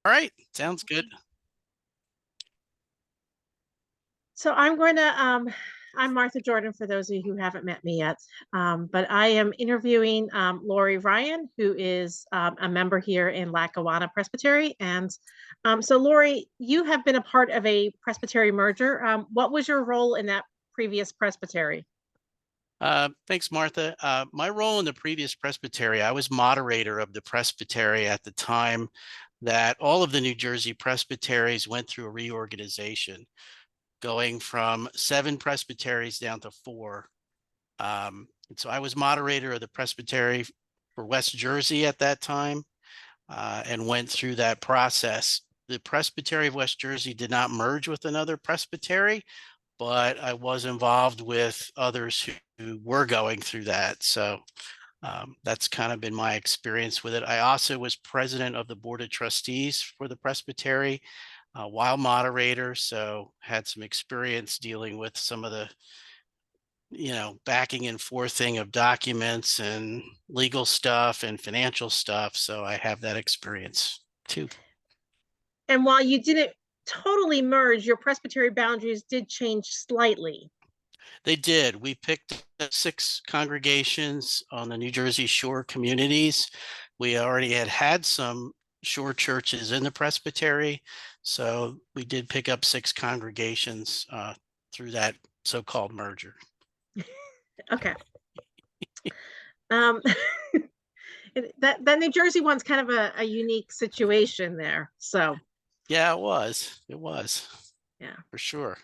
All right, sounds good. So I'm Martha Jordan for those of you who haven't met me yet. But I am interviewing Lory Ryan, who is a member here in Lackawanna Presbytery. And Lory, you have been a part of a presbytery merger. What was your role in that previous presbytery? Thanks, Martha. My role in the previous presbytery, I was moderator of the presbytery at the time that all of the New Jersey presbyteries went through a reorganization, going from 7 presbyteries down to 4. And so I was moderator of the presbytery for West Jersey at that time, and went through that process. The Presbytery of West Jersey did not merge with another presbytery, but I was involved with others who were going through that. So that's kind of been my experience with it. I also was president of the board of trustees for the Presbytery while moderator, so had some experience dealing with some of the backing and forthing of documents and legal stuff and financial stuff. So I have that experience too. And while you didn't totally merge, your presbytery boundaries did change slightly. They did. We picked 6 congregations on the New Jersey Shore communities. We already had some shore churches in the presbytery, so we did pick up 6 congregations through that so-called merger. Okay. Um, that New Jersey one's kind of a unique situation there. So Yeah, it was. It was yeah. for sure.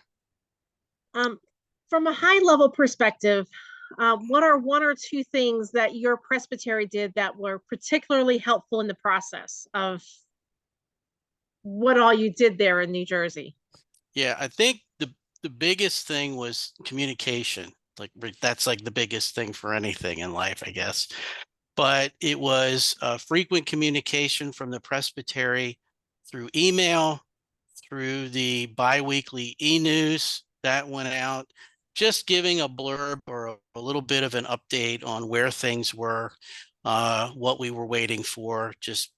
Um, from a high level perspective, what are one or two things that your presbytery did that were particularly helpful in the process of what all you did there in New Jersey? Yeah, I think the biggest thing was communication. Like that's like the biggest thing for anything in life, I guess. But it was frequent communication from the presbytery through email, through the biweekly e-news that went out, just giving a blurb or a little bit of an update on where things were, what we were waiting for, just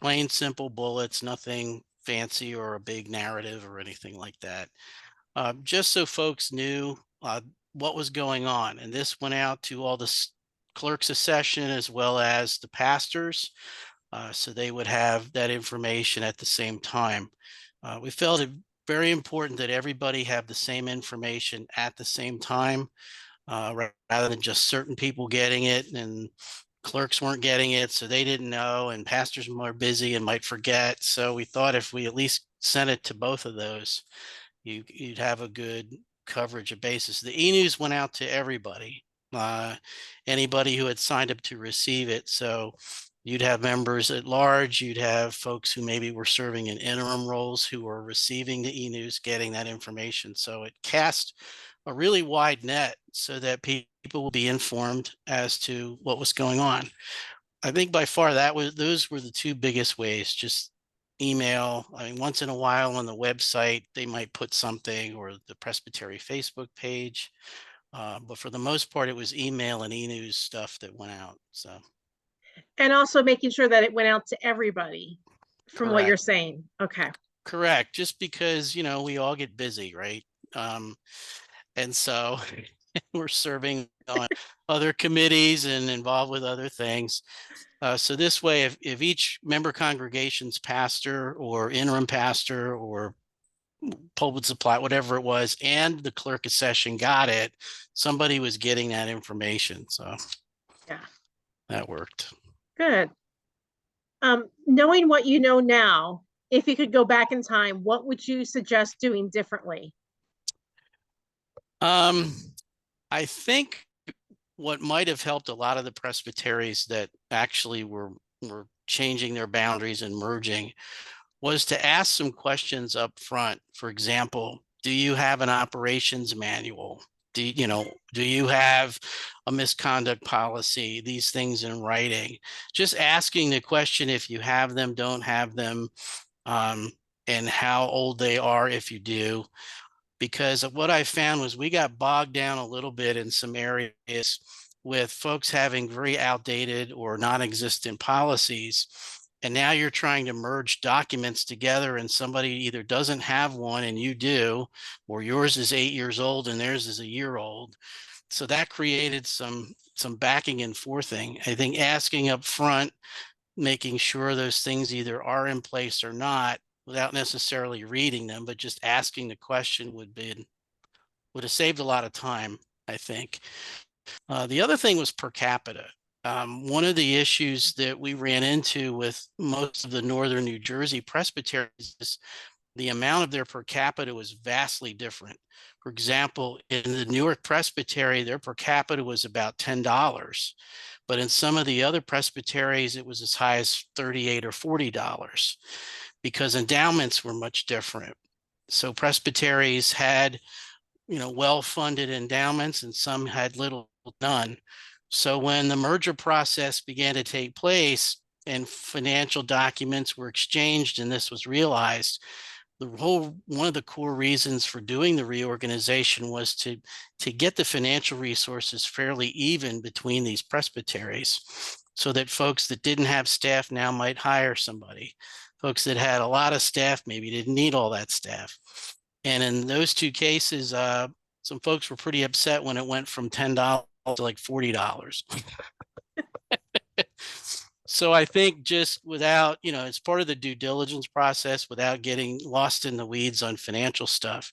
plain simple bullets, nothing fancy or a big narrative or anything like that. Just so folks knew what was going on. And this went out to all the clerks of session as well as the pastors, so they would have that information at the same time. We felt it very important that everybody have the same information at the same time, rather than just certain people getting it and clerks weren't getting it, so they didn't know, and pastors were busy and might forget. So we thought if we at least sent it to both of those, you'd have a good coverage of basis. The e-news went out to everybody, uh, anybody who had signed up to receive it. So you'd have members at large, you'd have folks who maybe were serving in interim roles who were receiving the e-news, getting that information. So it cast a really wide net so that people will be informed as to what was going on. I think by far those were the 2 biggest ways, just email. I mean, once in a while on the website, they might put something, or the Presbytery Facebook page. But for the most part, it was email and e-news stuff that went out. So And also making sure that it went out to everybody from what you're correct. saying. Okay. Correct. Just because, we all get busy, right? And so we're serving on other committees and involved with other things. So this way, if each member congregation's pastor or interim pastor or pulpit supply, whatever it was, and the clerk of session got it, somebody was getting that information. So Yeah. that worked. Good. Knowing what you know now, if you could go back in time, what would you suggest doing differently? Um, I think what might have helped a lot of the presbyteries that actually were changing their boundaries and merging was to ask some questions up front. For example, do you have an operations manual? Do you have a misconduct policy? These things in writing. Just asking the question if you have them, don't have them, um, and how old they are if you do. Because of what I found was we got bogged down a little bit in some areas with folks having very outdated or non-existent policies. And now you're trying to merge documents together, and somebody either doesn't have one and you do, or yours is 8 years old and theirs is a year old. So that created some backing and forthing. I think asking up front, making sure those things either are in place or not, without necessarily reading them, but just asking the question would have saved a lot of time, I think. The other thing was per capita. One of the issues that we ran into with most of the northern New Jersey presbyteries is the amount of their per capita was vastly different. For example, in the Newark Presbytery, their per capita was about $10, but in some of the other presbyteries, it was as high as $38 or $40 because endowments were much different. So presbyteries had, well-funded endowments, and some had little, none. So when the merger process began to take place and financial documents were exchanged and this was realized, one of the core reasons for doing the reorganization was to get the financial resources fairly even between these presbyteries, so that folks that didn't have staff now might hire somebody. Folks that had a lot of staff maybe didn't need all that staff. And in those two cases, some folks were pretty upset when it went from $10 to like $40. So I think just without, it's part of the due diligence process, without getting lost in the weeds on financial stuff.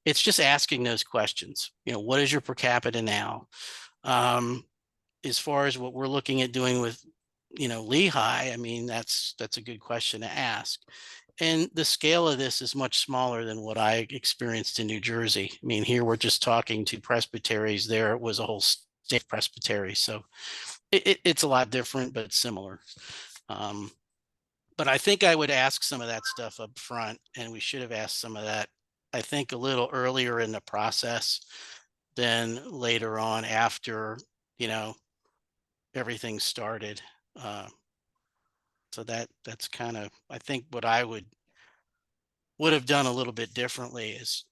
It's just asking those questions. What is your per capita now? As far as what we're looking at doing with, Lehigh, I mean, that's a good question to ask. And the scale of this is much smaller than what I experienced in New Jersey. I mean, here we're just talking to presbyteries. There it was a whole state presbytery. So it's a lot different, but similar. Um, but I think I would ask some of that stuff up front, and we should have asked some of that, I think, a little earlier in the process than later on after, you know, everything started. Uh, so that's kind of, I think, what I would have done a little bit differently is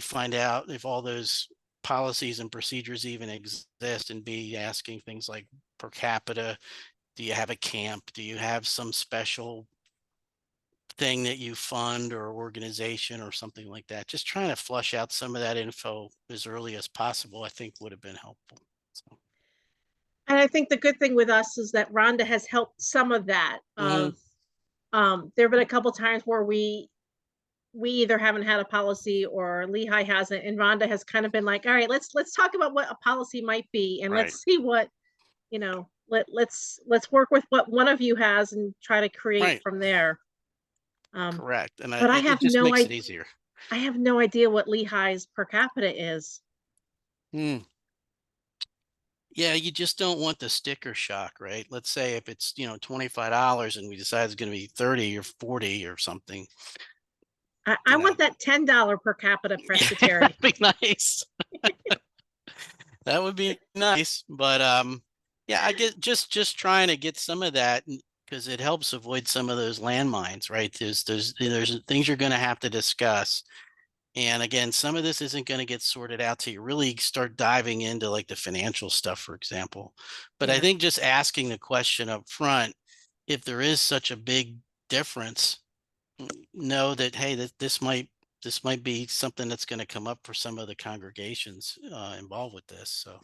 find out if all those policies and procedures even exist, and B, asking things like per capita. Do you have a camp? Do you have some special thing that you fund or organization or something like that? Just trying to flush out some of that info as early as possible, I think would have been helpful. So, And I think the good thing with us is that Rhonda has helped some of that mhm, of there have been a couple times where we either haven't had a policy or Lehigh hasn't, and Rhonda has kind of been like, all right, let's talk about what a policy might be and right, let's see what, let's work with what one of you has and try to create right, from there. Um, correct. And but it just makes it easier. I have no idea what Lehigh's per capita is. Mm. Yeah, you just don't want the sticker shock, right? Let's say if it's, $25 and we decide it's going to be 30 or 40 or something, I you know, want that $10 per capita that'd presbytery. be nice. That would be nice, but yeah, I get just trying to get some of that because it helps avoid some of those landmines, right? There's things you're going to have to discuss, and again, some of this isn't going to get sorted out till you really start diving into like the financial stuff, for example. But I Yeah. think just asking the question up front, if there is such a big difference, know that hey, this might be something that's going to come up for some of the congregations involved with this. So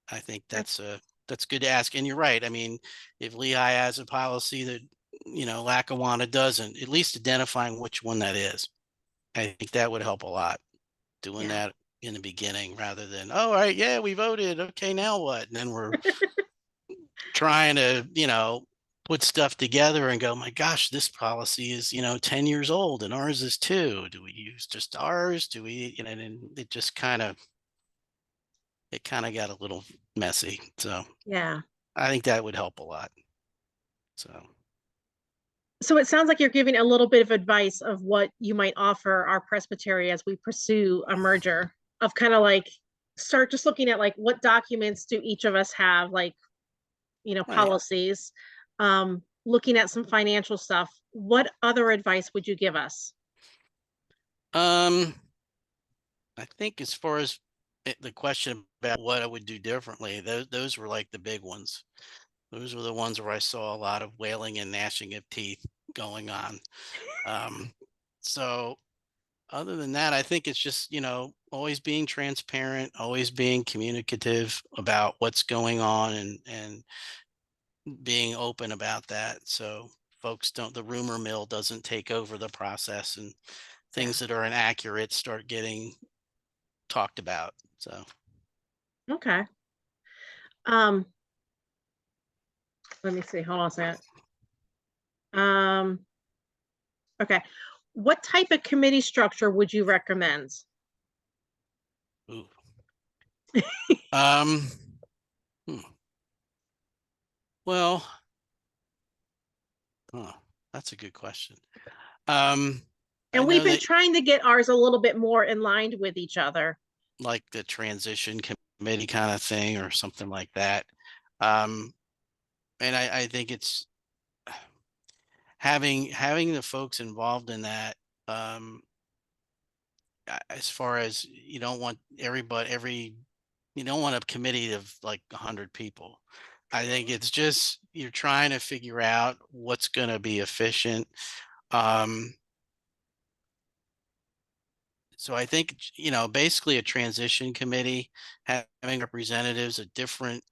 I think that's good to ask. And you're right. I mean, if Lehigh has a policy that, Lackawanna doesn't, at least identifying which one that is. I think that would help a lot, doing Yeah. that in the beginning rather than, oh, all right, yeah, we voted. Okay, now what? And then we're trying to, put stuff together and go, my gosh, this policy is, 10 years old and ours is two. Do we use just ours? Do we, and it just kind of got a little messy. So Yeah. I think that would help a lot. So, So it sounds like you're giving a little bit of advice of what you might offer our presbytery as we pursue a merger, of kind of like start just looking at like what documents do each of us have, like, right. policies, looking at some financial stuff. What other advice would you give us? Um, I think as far as the question about what I would do differently, those were like the big ones. Those were the ones where I saw a lot of wailing and gnashing of teeth going on. Um, so other than that, I think it's just, always being transparent, always being communicative about what's going on, and being open about that. So folks don't, the rumor mill doesn't take over the process, and Yeah. things that are inaccurate start getting talked about. So, Okay. Um, let me see. Hold on a second. Um, okay. What type of committee structure would you recommend? ooh. Um, hmm, well, huh, that's a good question. Um, I And we've know been that, trying to get ours a little bit more in line with each other. like, the transition committee kind of thing or something like that. Um, and I think it's having the folks involved in that. Um, as far as, you don't want you don't want a committee of like 100 people. I think it's just, you're trying to figure out what's going to be efficient. Um, so I think, basically a transition committee, having representatives at different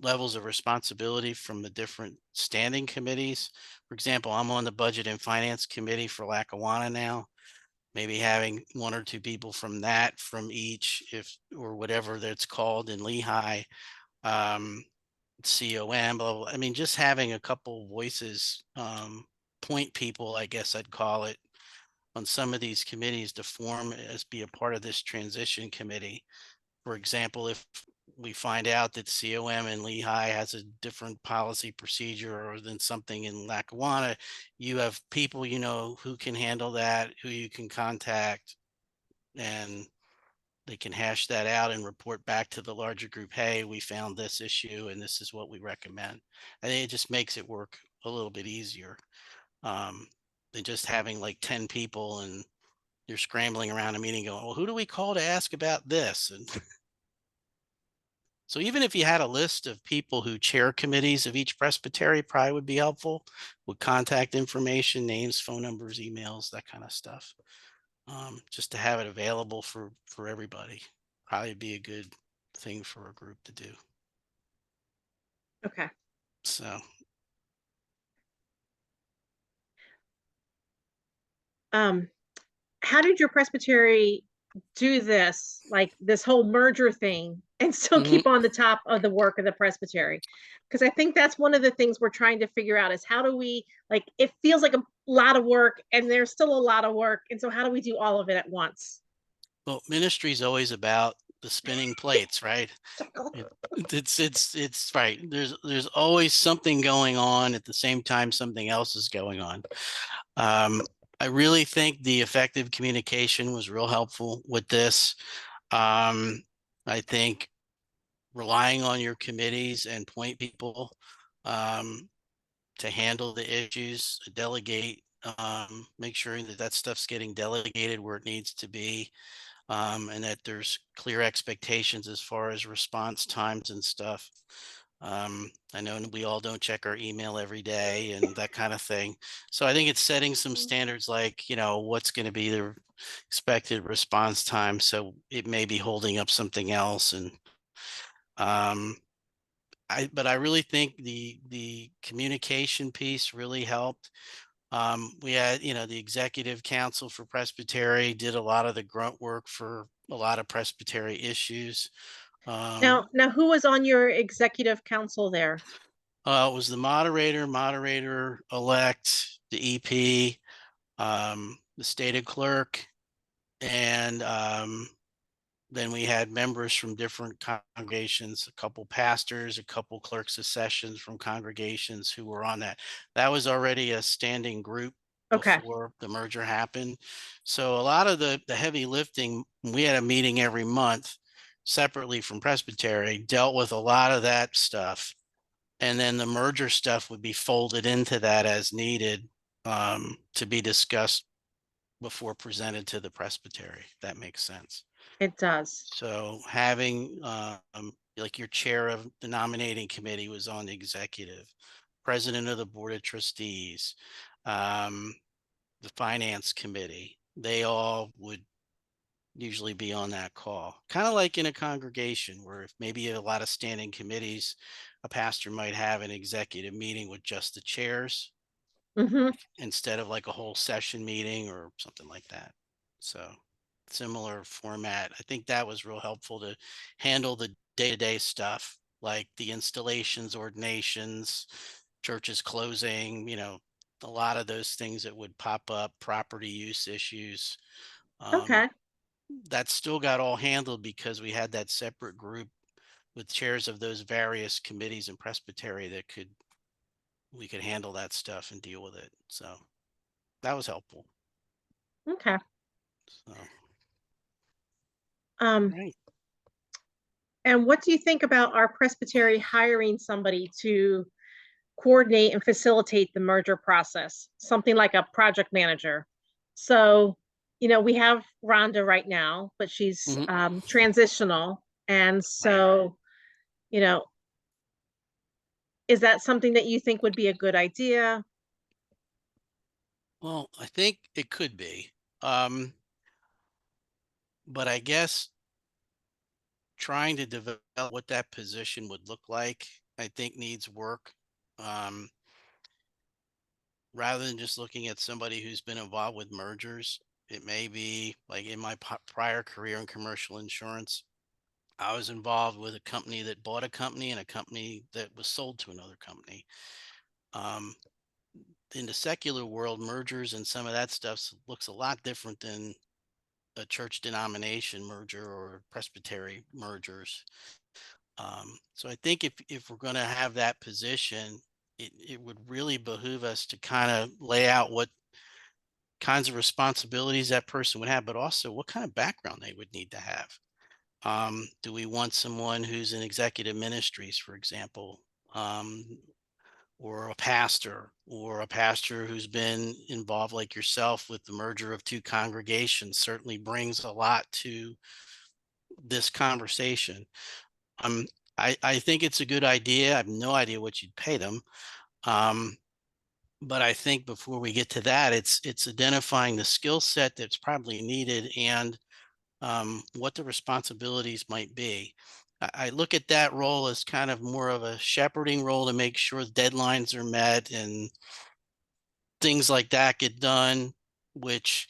levels of responsibility from the different standing committees. For example, I'm on the Budget and Finance Committee for Lackawanna now. Maybe having one or two people from that, from each, if, or whatever that's called in Lehigh, um, COM, blah, blah, blah. I mean, just having a couple voices, point people, I guess I'd call it, on some of these committees to form as be a part of this transition committee. For example, if we find out that COM in Lehigh has a different policy procedure or than something in Lackawanna, you have people who can handle that, who you can contact, and they can hash that out and report back to the larger group. Hey, we found this issue and this is what we recommend. I think it just makes it work a little bit easier, um, than just having like 10 people and you're scrambling around a meeting going, well, who do we call to ask about this? And so even if you had a list of people who chair committees of each presbytery, probably would be helpful, with contact information, names, phone numbers, emails, that kind of stuff. Just to have it available for everybody, probably be a good thing for a group to do. Okay. So, Um, how did your presbytery do this, like this whole merger thing, and still mhm. keep on the top of the work of the presbytery? Because I think that's one of the things we're trying to figure out is how do we, like, it feels like a lot of work and there's still a lot of work. And so how do we do all of it at once? Well, ministry is always about the spinning plates, right? It, it's right. There's always something going on at the same time something else is going on. Um, I really think the effective communication was real helpful with this. Um, I think relying on your committees and point people, um, to handle the issues, delegate, make sure that that stuff's getting delegated where it needs to be, and that there's clear expectations as far as response times and stuff. I know we all don't check our email every day and that kind of thing. So I think it's setting some standards like, what's going to be the expected response time. So it may be holding up something else. And um, but I really think the communication piece really helped. We had, the executive council for Presbytery did a lot of the grunt work for a lot of Presbytery issues. Now, Um, now who was on your executive council there? it was the moderator elect, the EP, the stated clerk, and then we had members from different congregations, a couple pastors, a couple clerks of sessions from congregations who were on that. That was already a standing group Okay, before the merger happened. So a lot of the heavy lifting, we had a meeting every month separately from Presbytery, dealt with a lot of that stuff. And then the merger stuff would be folded into that as needed, to be discussed before presented to the Presbytery. If that makes sense. it does. So having, like your chair of the nominating committee was on the executive, president of the board of trustees, um, the finance committee. They all would usually be on that call. Kind of like in a congregation where if maybe a lot of standing committees, a pastor might have an executive meeting with just the chairs Hmm. instead of like a whole session meeting or something like that. So similar format. I think that was real helpful to handle the day-to-day stuff like the installations, ordinations, churches closing, a lot of those things that would pop up, property use issues. Um, Okay. that still got all handled because we had that separate group with chairs of those various committees and presbytery that we could handle that stuff and deal with it. So that was helpful. Okay. So, Um, right. and what do you think about our presbytery hiring somebody to coordinate and facilitate the merger process, something like a project manager? So, we have Rhonda right now, but she's Mhm. transitional. And Right. so, you know, is that something that you think would be a good idea? Well, I think it could be. Um, but I guess trying to develop what that position would look like, I think needs work. Um, rather than just looking at somebody who's been involved with mergers, it may be like in my prior career in commercial insurance. I was involved with a company that bought a company and a company that was sold to another company. Um, in the secular world, mergers and some of that stuff looks a lot different than a church denomination merger or presbytery mergers. So I think if we're going to have that position, it would really behoove us to kind of lay out what kinds of responsibilities that person would have, but also what kind of background they would need to have. Do we want someone who's in executive ministries, for example, um, or a pastor who's been involved like yourself with the merger of two congregations certainly brings a lot to this conversation. Um, I think it's a good idea. I have no idea what you'd pay them. Um, but I think before we get to that, it's identifying the skill set that's probably needed and what the responsibilities might be. I look at that role as kind of more of a shepherding role to make sure deadlines are met and things like that get done, which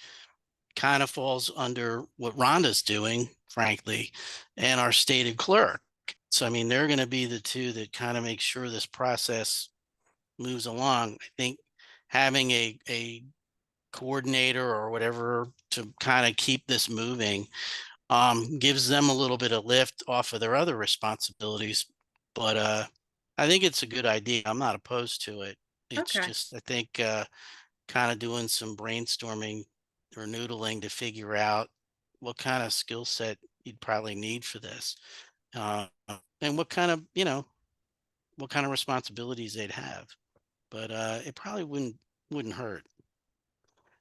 kind of falls under what Rhonda's doing, frankly, and our stated clerk. So, I mean, they're going to be the two that kind of make sure this process moves along. I think having a coordinator or whatever to kind of keep this moving gives them a little bit of lift off of their other responsibilities. But I think it's a good idea. I'm not opposed to it. It's Okay. just, I think, kind of doing some brainstorming or noodling to figure out what kind of skill set you'd probably need for this. Uh, and what kind of responsibilities they'd have. But it probably wouldn't hurt.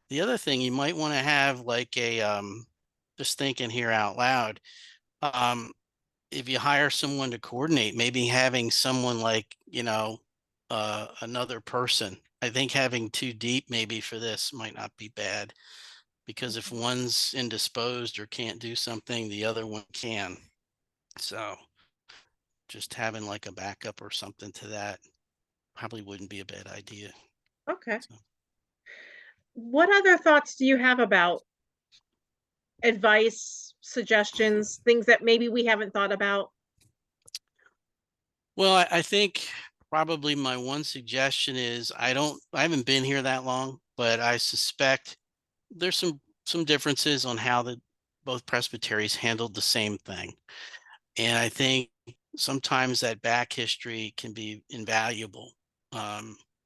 The other thing you might want to have like just thinking here out loud, um, if you hire someone to coordinate, maybe having someone like, another person. I think having two deep maybe for this might not be bad because if Mhm. one's indisposed or can't do something, the other one can. So just having like a backup or something to that probably wouldn't be a bad idea. Okay. So, What other thoughts do you have about advice, suggestions, things that maybe we haven't thought about? well, I think probably my one suggestion is I haven't been here that long, but I suspect there's some differences on how the both presbyteries handled the same thing. And I think sometimes that back history can be invaluable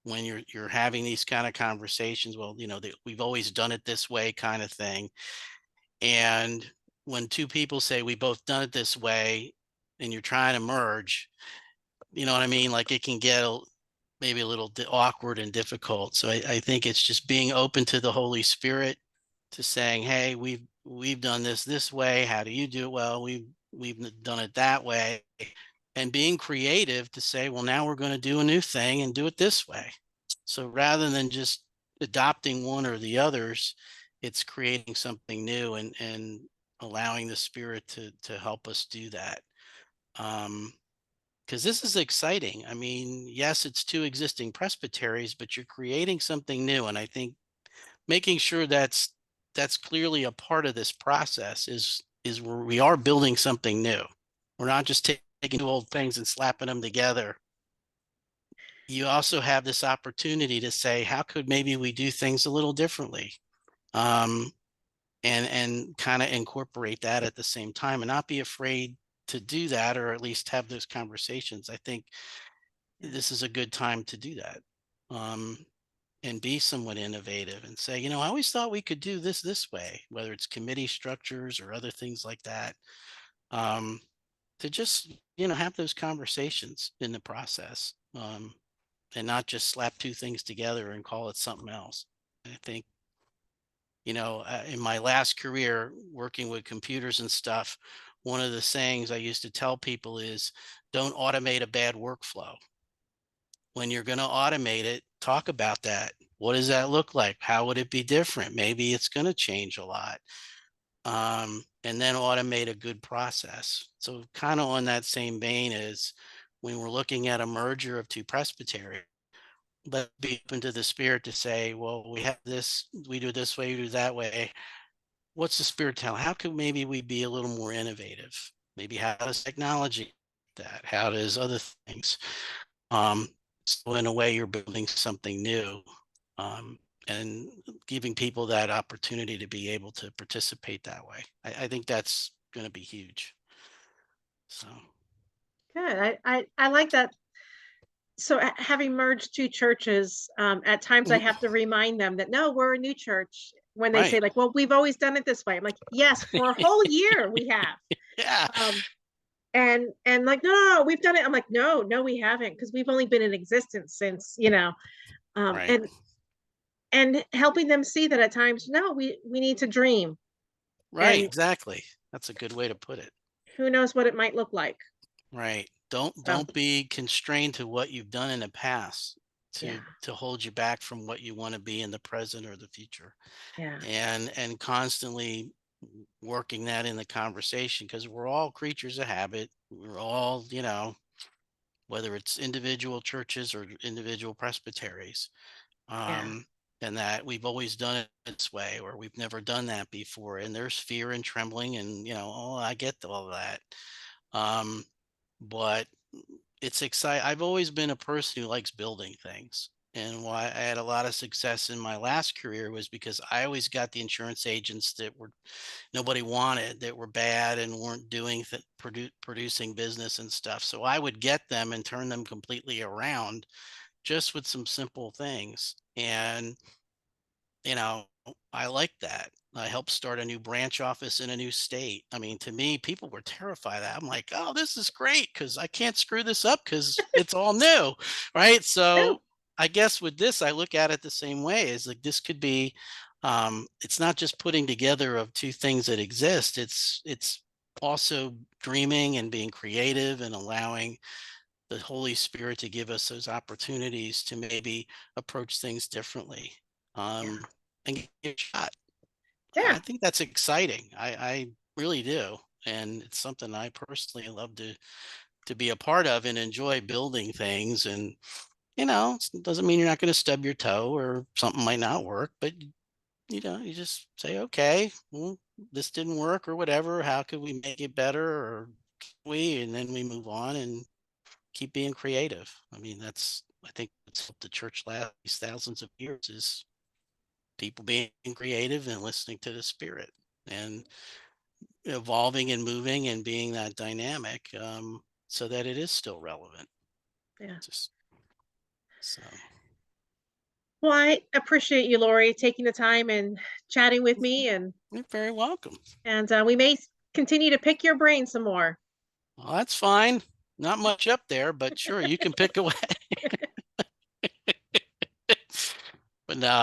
when you're having these kind of conversations. Well, we've always done it this way, kind of thing. And when two people say we both done it this way, and you're trying to merge, you know what I mean? Like it can get maybe a little awkward and difficult. So I think it's just being open to the Holy Spirit, to saying, "Hey, we've done this way. How do you do it?" Well, we've done it that way, and being creative to say, well, now we're going to do a new thing and do it this way. So rather than just adopting one or the others, it's creating something new and allowing the Spirit to help us do that. Because this is exciting. I mean, yes, it's two existing presbyteries, but you're creating something new, and I think making sure that's clearly a part of this process is where we are building something new. We're not just taking two old things and slapping them together. You also have this opportunity to say, how could maybe we do things a little differently? Um, and kind of incorporate that at the same time and not be afraid to do that, or at least have those conversations. I think Yeah. this is a good time to do that. Um, and be somewhat innovative and say, I always thought we could do this way, whether it's committee structures or other things like that. Um, to just, have those conversations in the process, and not just slap two things together and call it something else. I think, in my last career working with computers and stuff, one of the sayings I used to tell people is, don't automate a bad workflow. When you're going to automate it, talk about that. What does that look like? How would it be different? Maybe it's going to change a lot. And then automate a good process. So, kind of on that same vein as when we're looking at a merger of two presbyteries, let be open to the Spirit to say, well, we have this, we do this way, we do that way. What's the Spirit tell? How could maybe we be a little more innovative? Maybe how does technology that? How does other things? Um, so in a way, you're building something new, and giving people that opportunity to be able to participate that way. I think that's going to be huge. So, Good. I like that. So having merged two churches, at times I mhm, have to remind them that no, we're a new church. When they right. say like, well, we've always done it this way. I'm like, yes, for a whole year we have. Yeah, Um, and like, no, no, no, we've done it. I'm like, no, no, we haven't, because we've only been in existence since, um, right. and and helping them see that at times, no, we need to dream, Right, and exactly. That's a good way to put it. who knows what it might look like. Right. Don't So don't be constrained to what you've done in the past yeah, to hold you back from what you want to be in the present or the future. yeah, And constantly working that in the conversation, because we're all creatures of habit. We're all, whether it's individual churches or individual presbyteries, yeah, um, and that we've always done it this way, or we've never done that before. And there's fear and trembling, and oh, I get all that. Um, but it's exciting. I've always been a person who likes building things. And why I had a lot of success in my last career was because I always got the insurance agents that were nobody wanted, that were bad and weren't doing producing business and stuff. So I would get them and turn them completely around just with some simple things. And you know, I like that. I helped start a new branch office in a new state. I mean, to me, people were terrified of that. I'm like, oh, this is great because I can't screw this up because it's all new. Right. no, So I guess with this, I look at it the same way, is like this could be, it's not just putting together of two things that exist. It's also dreaming and being creative and allowing the Holy Spirit to give us those opportunities to maybe approach things differently, yeah, um, and give it a shot. I yeah, think that's exciting. I really do, and it's something I personally love to be a part of and enjoy building things. And it doesn't mean you're not going to stub your toe or something might not work, but you just say, okay, well, this didn't work or whatever. How could we make it better, or and then we move on and keep being creative. I mean, I think it's helped the church last these thousands of years, is people being creative and listening to the Spirit and evolving and moving and being that dynamic, so that it is still relevant. yeah. Just so Well, I appreciate you, Lori, taking the time and chatting with me, you're very welcome. and we may continue to pick your brain some more. Well, that's fine. Not much up there, but sure, you can pick away. But no,